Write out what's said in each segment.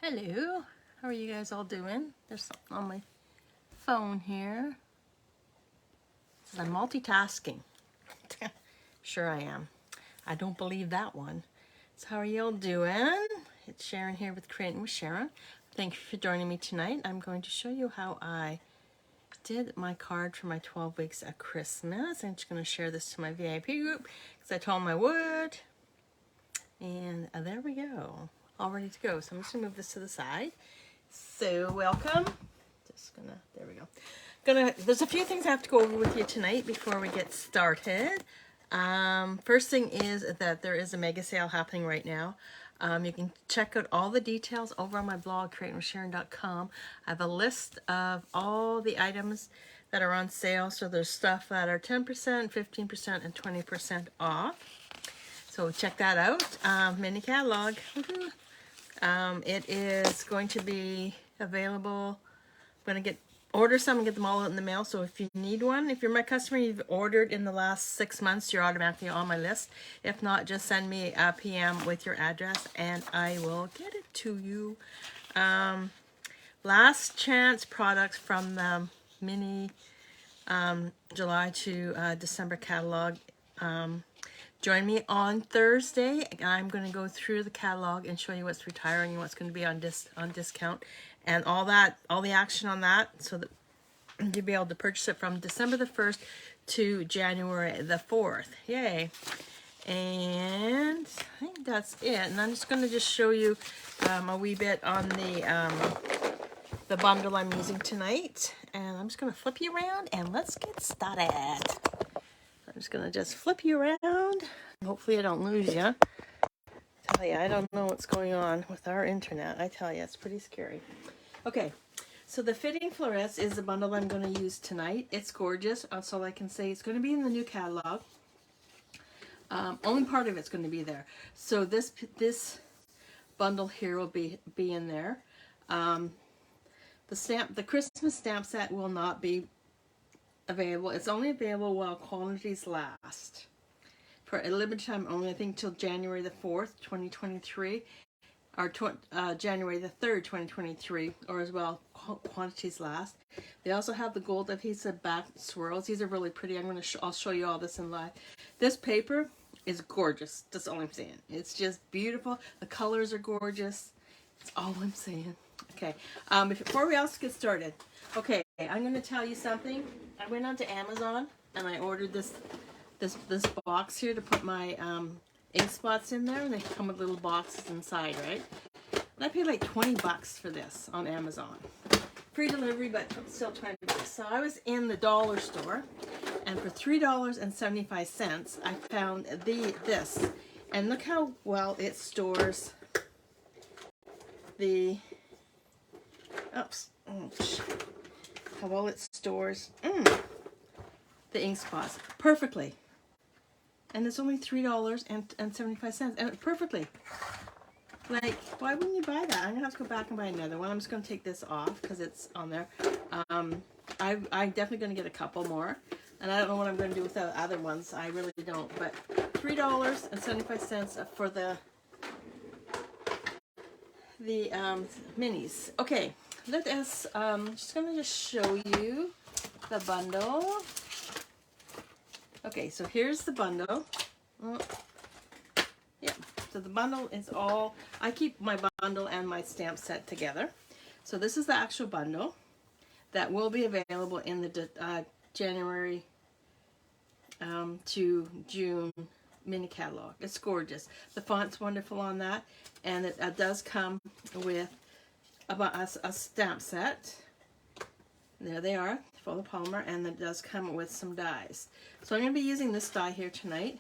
Hello, how are you guys all doing? There's something on my phone here. I'm multitasking. Sure I am. I don't believe that one. So how are you all doing? It's Sharon here with Creating with Sharon. Thank you for joining me tonight. I'm going to show you how I did my card for my 12 weeks at Christmas. I'm just going to share this to my VIP group because I told them I would. And there we go. All ready to go. So I'm just going to move this to the side. So welcome. Just gonna, there we go. There's a few things I have to go over with you tonight before we get started. First thing is that there is a mega sale happening right now. You can check out all the details over on my blog, creatingwithsharon.com. I have a list of all the items that are on sale. So there's stuff that are 10%, 15%, and 20% off. So check that out. Mini catalog. It is going to be available. I'm going to order some and get them all out in the mail. So if you need one, if you're my customer, you've ordered in the last 6 months, you're automatically on my list. If not, just send me a PM with your address and I will get it to you. Last chance products from the mini July to December catalog. Join me on Thursday. I'm going to go through the catalog and show you what's retiring and what's going to be on discount and all the action on that, so that you'll be able to purchase it from December the 1st to January the 4th. Yay. And I think that's it. And I'm just going to just show you a wee bit on the bundle I'm using tonight. And I'm just going to flip you around and let's get started. I'm just gonna flip you around. Hopefully I don't lose you. Tell you, I don't know what's going on with our internet. I tell you, it's pretty scary. Okay, so the Fitting Florets is the bundle I'm going to use tonight. It's gorgeous. That's all I can say. It's going to be in the new catalog. Only part of it's going to be there. So this bundle here will be in there. The Christmas stamp set will not be available. It's only available while quantities last. For a limited time only, I think till January the 4th, 2023, or January the 3rd, 2023, or as well quantities last. They also have the gold adhesive back swirls. These are really pretty. I'll show you all this in live. This paper is gorgeous. That's all I'm saying. It's just beautiful. The colors are gorgeous. That's all I'm saying. Okay, before we also get started, okay, I'm going to tell you something. I went onto Amazon and I ordered this box here to put my ink spots in there, and they come with little boxes inside, right? And I paid like 20 bucks for this on Amazon. Free delivery, but still 20 bucks. So I was in the dollar store, and for $3.75, I found this. And look how well it stores the... how well it stores the ink spots perfectly, and it's only $3.75, and perfectly. Like, why wouldn't you buy that? I'm gonna have to go back and buy another one. I'm just gonna take this off because it's on there. I'm definitely gonna get a couple more, and I don't know what I'm gonna do with the other ones. I really don't. But $3.75 for the minis. Okay. Let us, just going to show you the bundle. Okay, so here's the bundle. Yeah, so the bundle is all, I keep my bundle and my stamp set together. So this is the actual bundle that will be available in the January to June mini catalog. It's gorgeous. The font's wonderful on that, and it does come with a stamp set. There they are, full of polymer, and it does come with some dies. So I'm going to be using this die here tonight,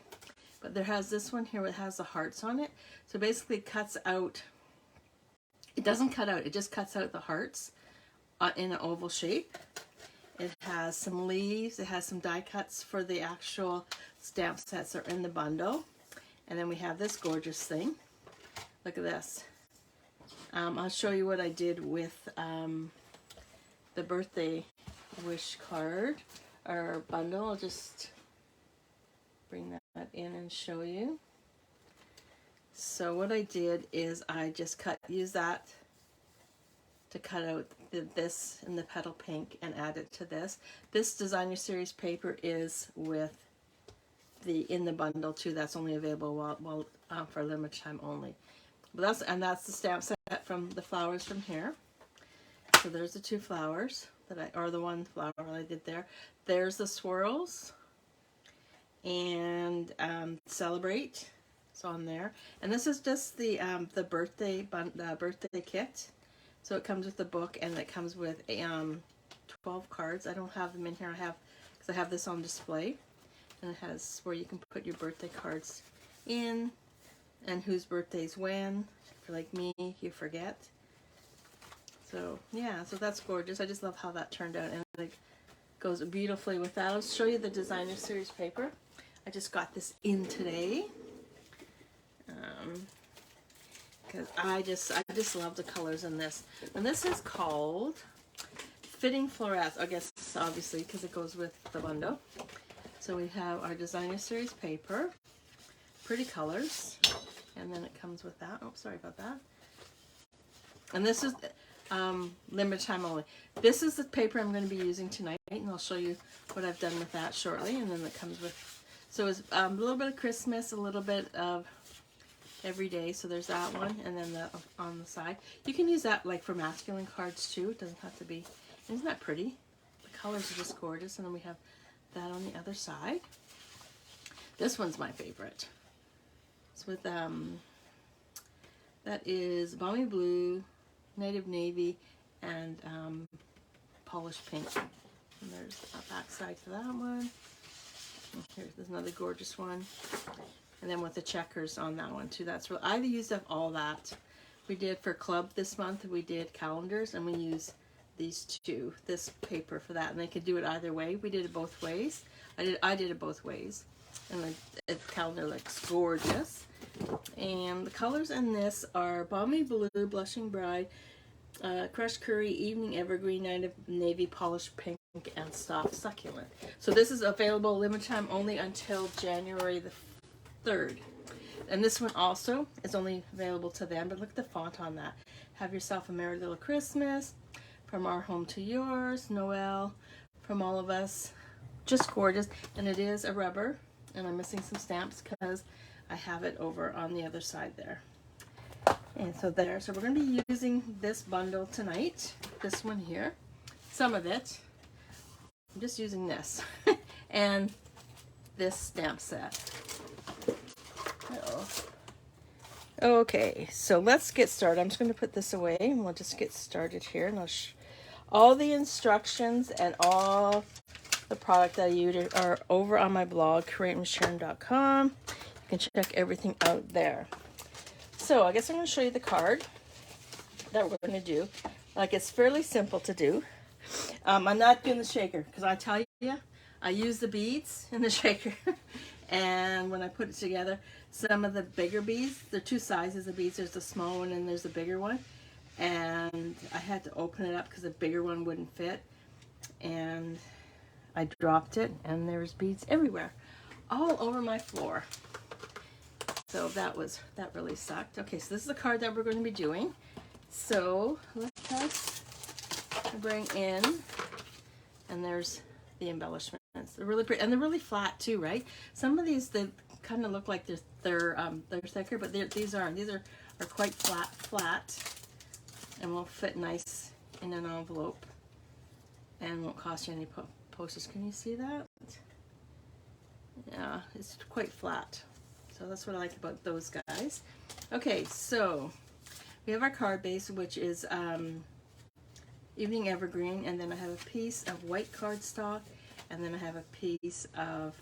but there has this one here that has the hearts on it. So basically it cuts out, it doesn't cut out, it just cuts out the hearts in an oval shape. It has some leaves, it has some die cuts for the actual stamp sets that are in the bundle. And then we have this gorgeous thing. Look at this. I'll show you what I did with the birthday wish card or bundle. I'll just bring that in and show you. So what I did is I just used that to cut out this in the petal pink and add it to this. This designer series paper is with in the bundle too. That's only available for a limited time only. But that's the stamp set from the flowers from here. So there's the 2 flowers or the 1 flower I did there. There's the swirls and celebrate. It's on there. And this is just the birthday kit. So it comes with the book and it comes with 12 cards. I don't have them in here. Because I have this on display. And it has where you can put your birthday cards in and whose birthday's when. If you're like me, you forget. So yeah, so that's gorgeous. I just love how that turned out, and it goes beautifully with that. I'll show you the designer series paper. I just got this in today because I just love the colors in this. And this is called Fitting Florets. I guess obviously because it goes with the bundle. So we have our designer series paper, pretty colors, and then it comes with that. Oh, sorry about that. And this is limited time only. This is the paper I'm going to be using tonight, and I'll show you what I've done with that shortly. And then it comes with, so it's a little bit of Christmas, a little bit of every day. So there's that one, and then on the side. You can use that like for masculine cards too. It doesn't have to be. Isn't that pretty? The colors are just gorgeous. And then we have that on the other side. This one's my favorite. It's with that is Balmy Blue, Native Navy, and Polished Pink. And there's a back side to that one. And there's another gorgeous one. And then with the checkers on that one too. That's real. I used up all that. We did for club this month. We did calendars, and we used these 2, this paper for that. And they could do it either way. We did it both ways. I did it both ways. And the calendar looks gorgeous. And the colors in this are Balmy Blue, Blushing Bride, Crushed Curry, Evening Evergreen, Native Navy, Polished Pink, and Soft Succulent. So this is available limited time only until January the 3rd. And this one also is only available to them, but look at the font on that. Have yourself a Merry Little Christmas, from our home to yours, Noel, from all of us. Just gorgeous. And it is a rubber, and I'm missing some stamps because I have it over on the other side there. And so there. So we're going to be using this bundle tonight. This one here. Some of it. I'm just using this. And this stamp set. Okay, so let's get started. I'm just going to put this away and we'll just get started here. And I'll all the instructions and all the product that I use are over on my blog, creatingwithsharon.com. You can check everything out there. So I guess I'm going to show you the card that we're going to do. Like, it's fairly simple to do. I'm not doing the shaker because I tell you, I use the beads in the shaker. And when I put it together, some of the bigger beads, there are 2 sizes of beads. There's the small one and there's the bigger one. And I had to open it up because the bigger one wouldn't fit. And I dropped it and there was beads everywhere, all over my floor. So that really sucked. Okay, so this is the card that we're going to be doing. So let's bring in, and there's the embellishments. They're really pretty, and they're really flat too, right? Some of these, they kind of look like they're thicker, but these aren't. These are quite flat, and will fit nice in an envelope, and won't cost you any postage. Can you see that? Yeah, it's quite flat. So that's what I like about those guys. Okay, so we have our card base, which is Evening Evergreen, and then I have a piece of white cardstock, and then I have a piece of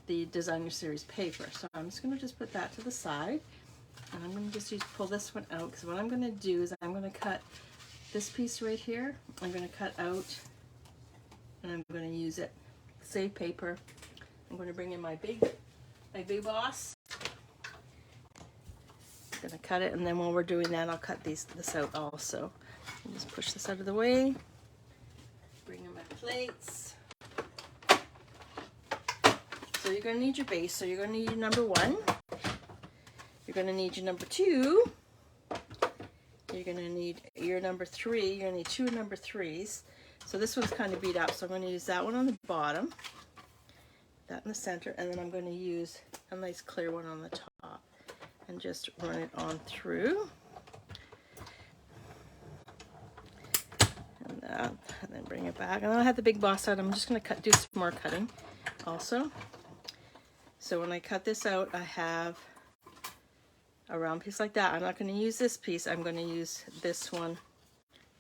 the designer series paper. So I'm just going to put that to the side, and I'm going to pull this one out, because what I'm going to do is I'm going to cut this piece right here. I'm going to cut out, and I'm going to use it. Save paper. I'm going to bring in my big boss. I'm going to cut it, and then while we're doing that, I'll cut this out also. I'll just push this out of the way. Bring in my plates. So you're going to need your base. So you're going to need your number 1. You're going to need your number 2. You're you're going to need your number 3. You're going to need 2 number 3s. So this one's kind of beat up, so I'm going to use that one on the bottom, that in the center, and then I'm going to use a nice clear one on the top and just run it on through. And that, and then bring it back. And I have the big boss out. I'm just going to do some more cutting also. So when I cut this out, I have a round piece like that. I'm not going to use this piece. I'm going to use this one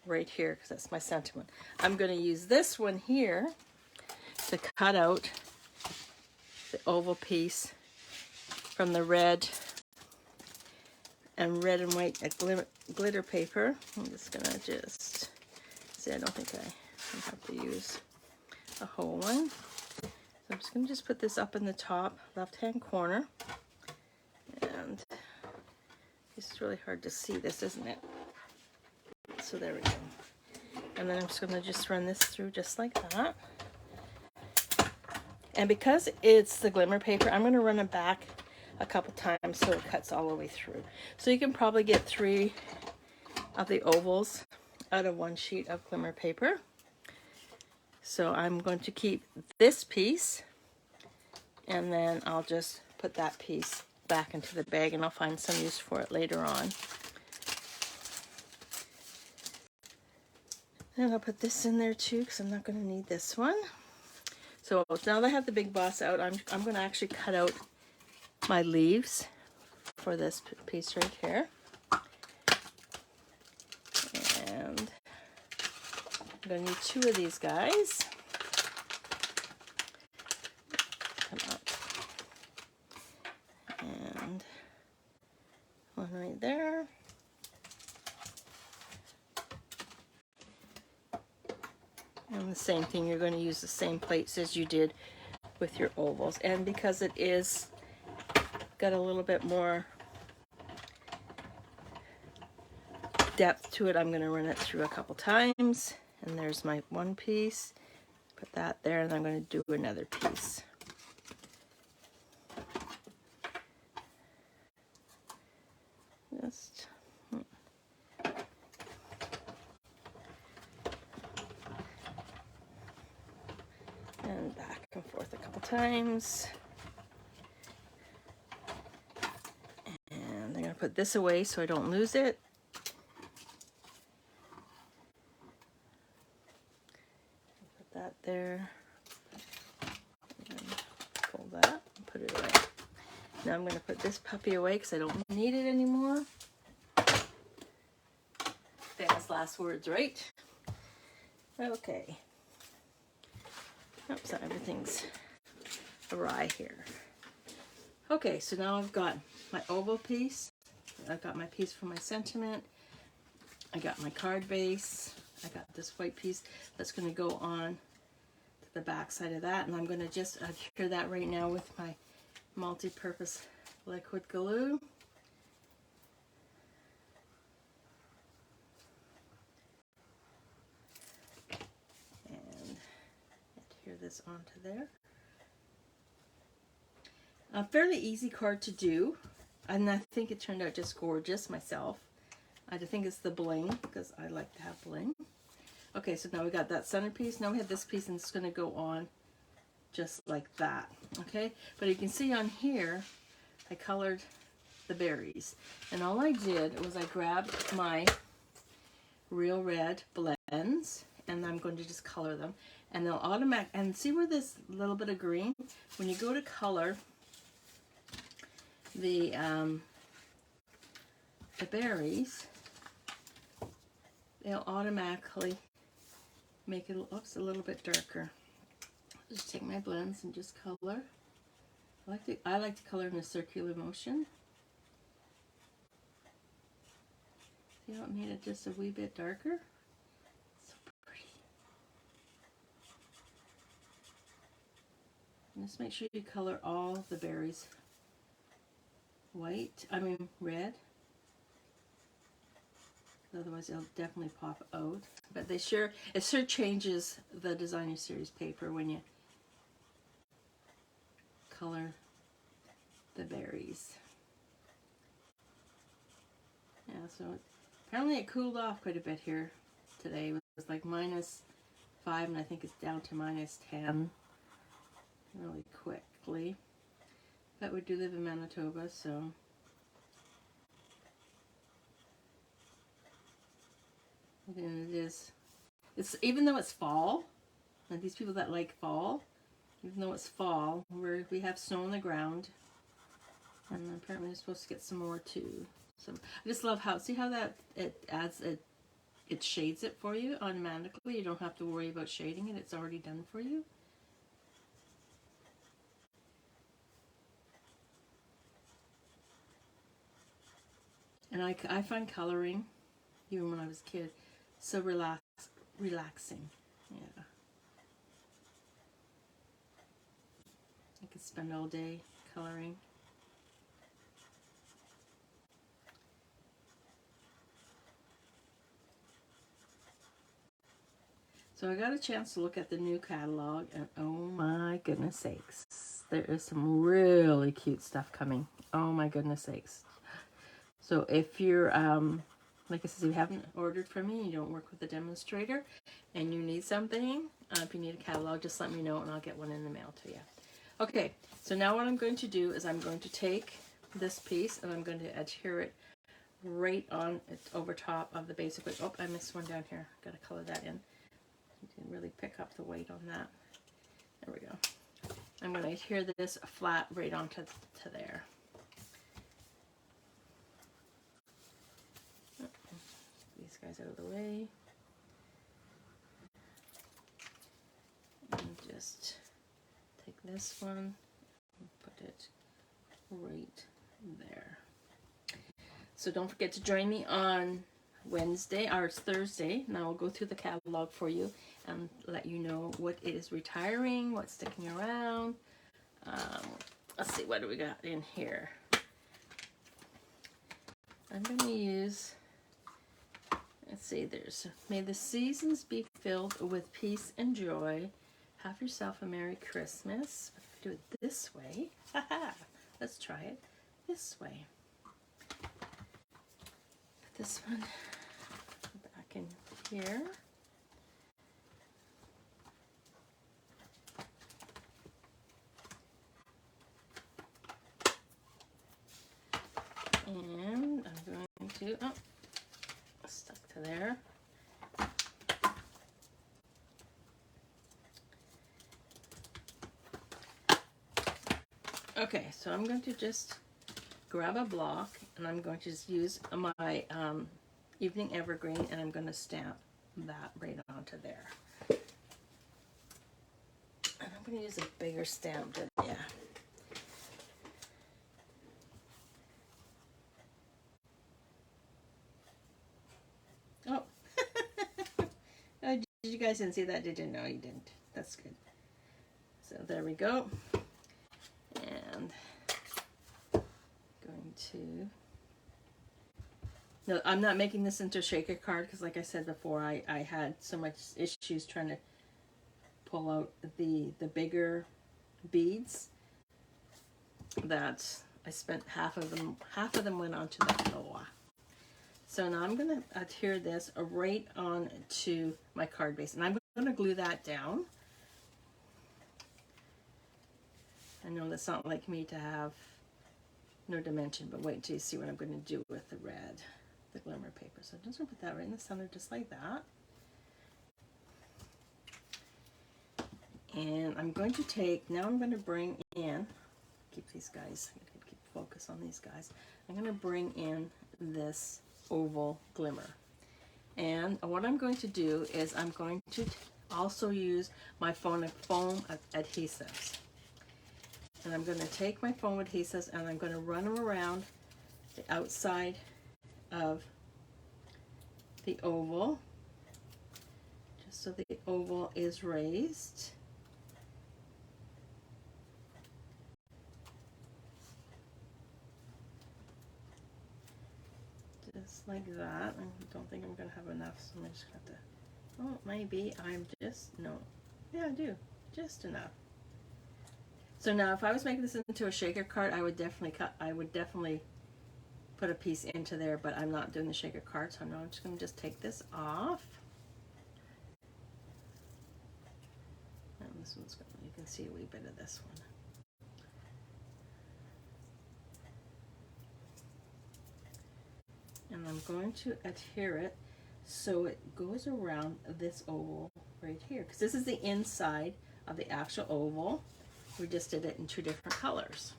right here because that's my sentiment. I'm going to use this one here to cut out the oval piece from the red and white glitter paper. I'm just going to see, I don't think I have to use a whole one. So I'm just going to put this up in the top left-hand corner. And it's really hard to see this, isn't it? So there we go. And then I'm just going to run this through just like that. And because it's the Glimmer paper, I'm going to run it back a couple times so it cuts all the way through. So you can probably get 3 of the ovals out of 1 sheet of Glimmer paper. So I'm going to keep this piece, and then I'll just put that piece back into the bag, and I'll find some use for it later on. And I'll put this in there too because I'm not going to need this one. So now that I have the big boss out, I'm going to actually cut out my leaves for this piece right here. And I'm going to need 2 of these guys. Come up. And one right there. And the same thing, you're going to use the same plates as you did with your ovals. And because it is got a little bit more depth to it, I'm going to run it through a couple times. And there's my one piece. Put that there, and I'm going to do another piece. Just and back and forth a couple times. And I'm going to put this away so I don't lose it. Put that there. And pull that and put it away. Now I'm going to put this puppy away because I don't need it anymore. Famous last words, right? Okay. Oops, everything's awry here. Okay, so now I've got my oval piece. I've got my piece for my sentiment. I got my card base. I got this white piece that's going to go on to the back side of that. And I'm going to just adhere that right now with my multi-purpose liquid glue. This onto there. A fairly easy card to do, and I think it turned out just gorgeous myself. I think it's the bling because I like to have bling. Okay, so now we got that centerpiece. Now we have this piece, and it's going to go on just like that. Okay, but you can see on here I colored the berries, and all I did was I grabbed my Real Red blends, and I'm going to just color them. And they'll automatic, and see where this little bit of green, when you go to color the berries, they'll automatically make it a little bit darker. Just take my blends and just color. I like to color in a circular motion. You don't need it just a wee bit darker. Just make sure you color all the berries red. Otherwise they'll definitely pop out. But it sure changes the designer series paper when you color the berries. Yeah, so Apparently it cooled off quite a bit here today. It was like -5 and I think it's down to -10 really quickly. But we do live in Manitoba, so and it is. It's even though it's fall, and these people that like fall, even though it's fall, we have snow on the ground, and apparently we're supposed to get some more too. So I just love how that it adds it shades it for you automatically. You don't have to worry about shading it; it's already done for you. And I find coloring, even when I was a kid, so relaxing. Yeah. I could spend all day coloring. So I got a chance to look at the new catalog, and oh my goodness sakes, there is some really cute stuff coming. Oh my goodness sakes. So if you're, like I said, if you haven't ordered from me, you don't work with a demonstrator, and you need something, if you need a catalog, just let me know and I'll get one in the mail to you. Okay, so now what I'm going to do is I'm going to take this piece and I'm going to adhere it right on over top of the basic white. Oh, I missed one down here. Got to color that in. You can really pick up the weight on that. There we go. I'm going to adhere this flat right onto there. These guys out of the way. And just take this one and put it right there. So don't forget to join me on Wednesday, or it's Thursday, and I will go through the catalog for you and let you know what is retiring, what's sticking around. Let's see, what do we got in here? I'm going to use, let's see, there's, may the seasons be filled with peace and joy. Have yourself a Merry Christmas. Do it this way. Haha. Let's try it this way. Put this one back in here. And I'm going to, oh, stuck to there. Okay, so I'm going to just grab a block and I'm going to just use my Evening Evergreen and I'm going to stamp that right onto there. And I'm going to use a bigger stamp than, yeah. Oh, oh, you guys didn't see that, did you? No, you didn't. That's good. So there we go. And going to, no, I'm not making this into a shaker card because like I said before, I had so much issues trying to pull out the bigger beads that I spent half of them went onto the floor. So now I'm going to adhere this right on to my card base, and I'm going to glue that down. I know that's not like me to have no dimension, but wait until you see what I'm going to do with the red, the Glimmer paper. So I'm just going to put that right in the center just like that. And I'm going to take, now I'm going to bring in, keep these guys, keep focus on these guys. I'm going to bring in this oval glimmer. And what I'm going to do is I'm going to also use my foam adhesives. And I'm going to take my foam adhesives and I'm going to run them around the outside of the oval, just so the oval is raised. Just like that. I don't think I'm going to have enough, so I'm just going to have to, oh, maybe I'm just, no, yeah, I do, just enough. So now if I was making this into a shaker card, I would definitely put a piece into there, but I'm not doing the shaker card, so I'm just going to take this off. And this one's going, you can see a wee bit of this one. And I'm going to adhere it so it goes around this oval right here, because this is the inside of the actual oval. We just did it in 2 different colors.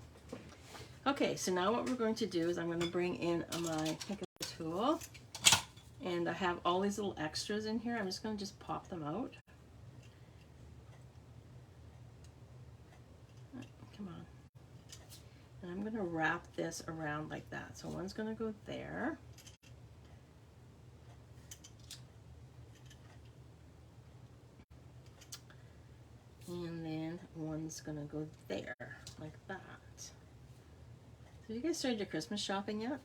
Okay, so now what we're going to do is I'm going to bring in my picker tool, and I have all these little extras in here. I'm just going to pop them out. Come on. And I'm going to wrap this around like that. So one's going to go there. And then one's going to go there, like that. So you guys started your Christmas shopping yet?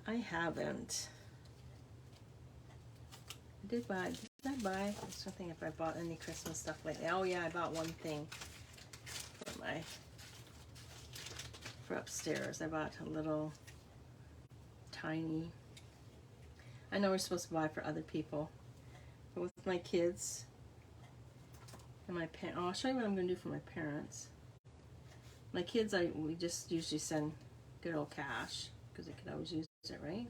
I haven't. Did I buy? I'm just thinking if I bought any Christmas stuff lately. Oh yeah, I bought one thing for upstairs. I bought a little tiny, I know we're supposed to buy for other people, but with my kids and my parents, I'll show you what I'm going to do for my parents. My kids, we just usually send good old cash because they could always use it, right?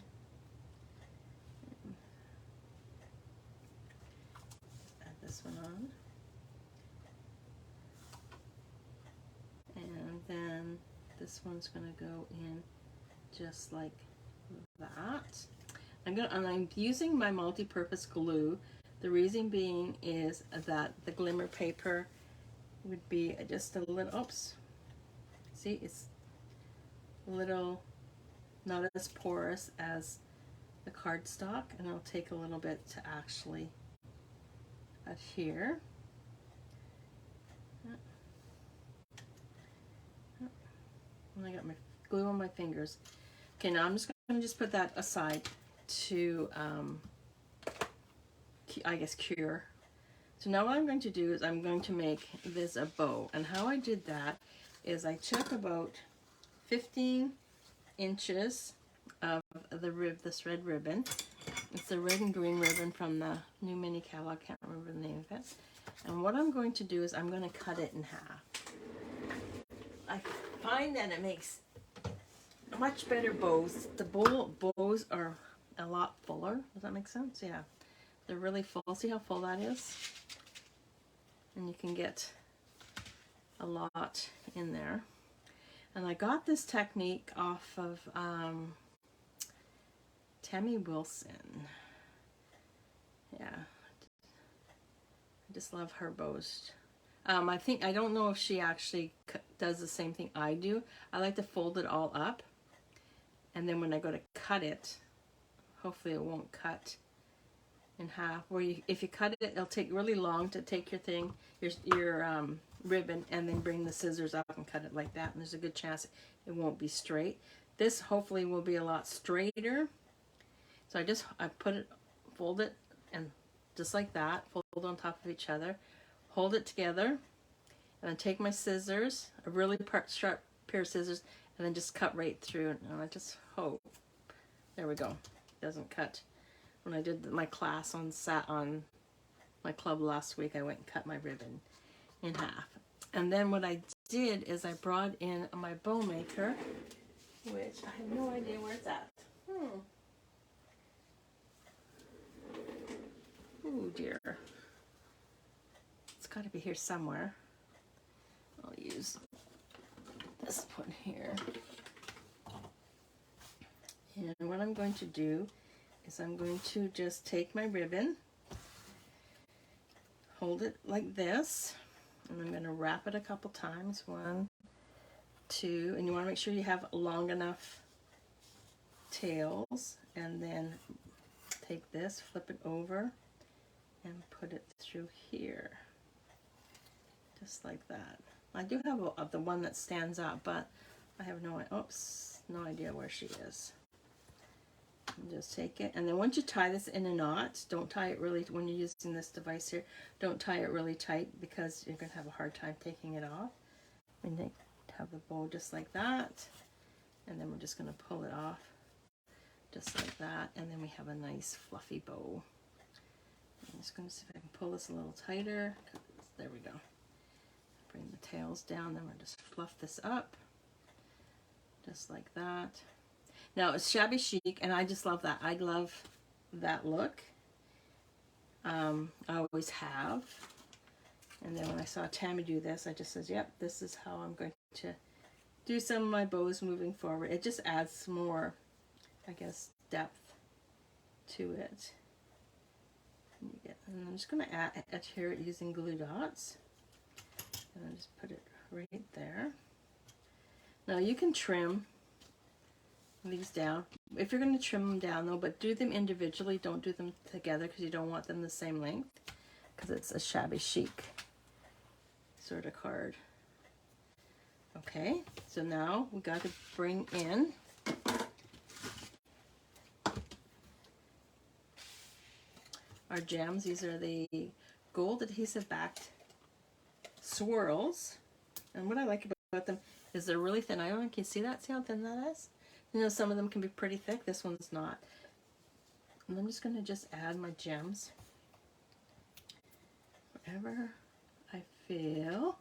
Add this one on. And then this one's going to go in just like that. I'm using my multi-purpose glue. The reason being is that the Glimmer paper would be just a little, oops, see, it's a little not as porous as the cardstock, and it'll take a little bit to actually adhere. And I got my glue on my fingers. Okay, now I'm just going to put that aside to, I guess, cure. So now what I'm going to do is I'm going to make this a bow. And how I did that is I took about 15 inches of this red ribbon. It's the red and green ribbon from the new mini catalog. I can't remember the name of it. And what I'm going to do is I'm going to cut it in half. I find that it makes much better bows. The bows are a lot fuller. Does that make sense? Yeah. They're really full. See how full that is? And you can get a lot in there. And I got this technique off of Tammy Wilson. Yeah. I just love her bows. I don't know if she actually does the same thing I do. I like to fold it all up, and then when I go to cut it, hopefully it won't cut in half. If you cut it, it'll take really long to take your ribbon and then bring the scissors up and cut it like that, and there's a good chance it won't be straight. This hopefully will be a lot straighter. So I fold it, and just like that, fold on top of each other. Hold it together, and then take my scissors, a really sharp pair of scissors, and then just cut right through. And I just hope, there we go, it doesn't cut. When I did my class on my club last week, I went and cut my ribbon in half. And then what I did is I brought in my bow maker, which I have no idea where it's at. Oh dear. It's got to be here somewhere. I'll use this one here. And what I'm going to do is I'm going to just take my ribbon, hold it like this, and I'm going to wrap it a couple times. 1, 2, and you want to make sure you have long enough tails, and then take this, flip it over, and put it through here. Just like that. I do have the one that stands out, but I have no idea where she is. And just take it, and then once you tie this in a knot, don't tie it really, when you're using this device here, don't tie it really tight because you're going to have a hard time taking it off. And then have the bow just like that, And then we're just going to pull it off just like that. And then we have a nice fluffy bow. I'm just going to see if I can pull this a little tighter. There we go. Bring the tails down, then we'll just fluff this up. Just like that. Now it's shabby chic, and I just love that. I love that look. I always have. And then when I saw Tammy do this, I just said, yep, this is how I'm going to do some of my bows moving forward. It just adds more, I guess, depth to it. And I'm just going to adhere it using glue dots. And I'll just put it right there. Now you can trim these down. If you're going to trim them down though, but do them individually, don't do them together because you don't want them the same length, because it's a shabby chic sort of card. Okay, so now we got to bring in our gems. These are the gold adhesive backed swirls, and what I like about them is they're really thin. I don't know if you can see that. See how thin that is? You know, some of them can be pretty thick. This one's not. And I'm just going to just add my gems wherever I feel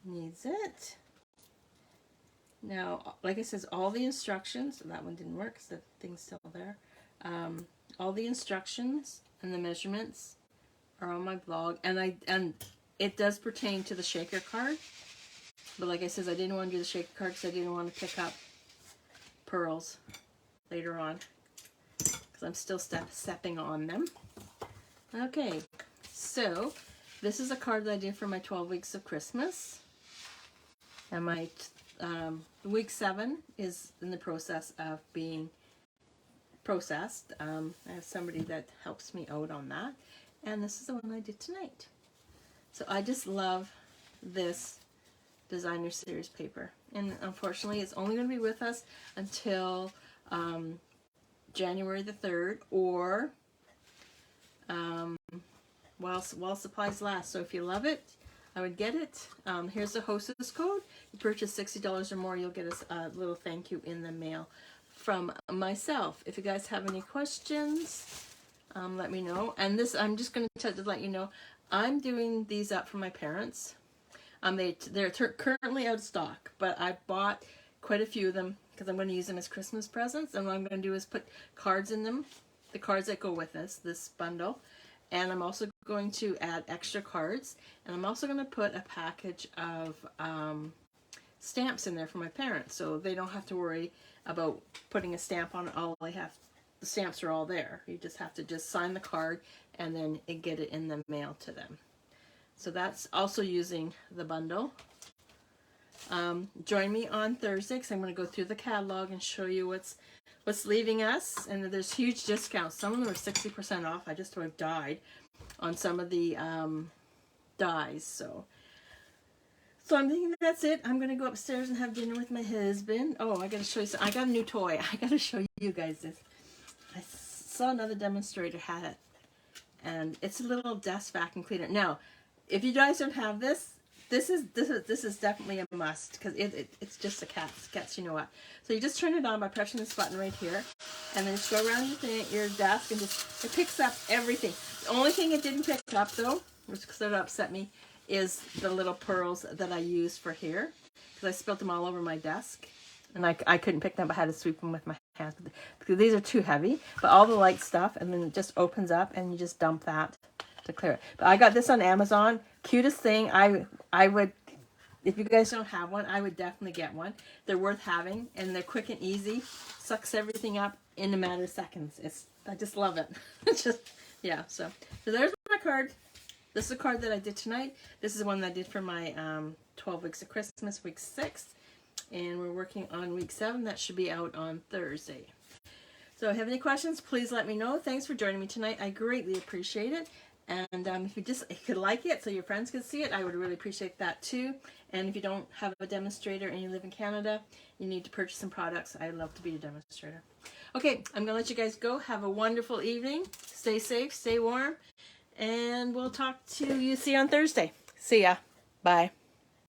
needs it. Now, like I says, all the instructions, that one didn't work because the thing's still there. All the instructions and the measurements are on my blog, and it does pertain to the shaker card. But like I says, I didn't want to do the shaker card because I didn't want to pick up pearls later on because I'm still stepping on them. Okay, so this is a card that I did for my 12 weeks of Christmas, and my week 7 is in the process of being processed. I have somebody that helps me out on that, and this is the one I did tonight. So I just love this designer series paper, and unfortunately it's only going to be with us until January the 3rd, or while supplies last. So if you love it, I would get it. Here's the hostess code. You purchase $60 or more, you'll get a little thank you in the mail from myself. If you guys have any questions, let me know. And this, I'm just going to let you know, I'm doing these up for my parents. They're currently out of stock, but I bought quite a few of them because I'm going to use them as Christmas presents. And what I'm going to do is put cards in them, the cards that go with this bundle. And I'm also going to add extra cards. And I'm also going to put a package of stamps in there for my parents, so they don't have to worry about putting a stamp on it. The stamps are all there. You just have to sign the card and then get it in the mail to them. So that's also using the bundle. Join me on Thursday because I'm going to go through the catalog and show you what's leaving us. And there's huge discounts. Some of them are 60% off. I just about died on some of the dies. So I'm thinking that's it. I'm going to go upstairs and have dinner with my husband. Oh, I got to show you something. I got a new toy. I got to show you guys this. I saw another demonstrator had it, and it's a little desk vacuum cleaner. Now, if you guys don't have this, this is definitely a must because it's just a cat's you know what. So you just turn it on by pressing this button right here, and then just go around your desk, and it picks up everything. The only thing it didn't pick up though, which sort of upset me, is the little pearls that I used for here, because I spilled them all over my desk, and I couldn't pick them up. I had to sweep them with my hands because these are too heavy. But all the light stuff, and then it just opens up, and you just dump that to clear it. But I got this on Amazon. Cutest thing. I would, if you guys don't have one, I would definitely get one. They're worth having, and they're quick and easy. Sucks everything up in a matter of seconds. I just love it. It's just, yeah. So there's my card. This is a card that I did tonight. This is the one that I did for my 12 weeks of Christmas, week 6. And we're working on week 7. That should be out on Thursday. So if you have any questions, please let me know. Thanks for joining me tonight. I greatly appreciate it. And if you could like it so your friends could see it, I would really appreciate that too. And if you don't have a demonstrator and you live in Canada, you need to purchase some products, I'd love to be a demonstrator. Okay, I'm going to let you guys go. Have a wonderful evening. Stay safe, stay warm. And we'll talk to you. See you on Thursday. See ya. Bye.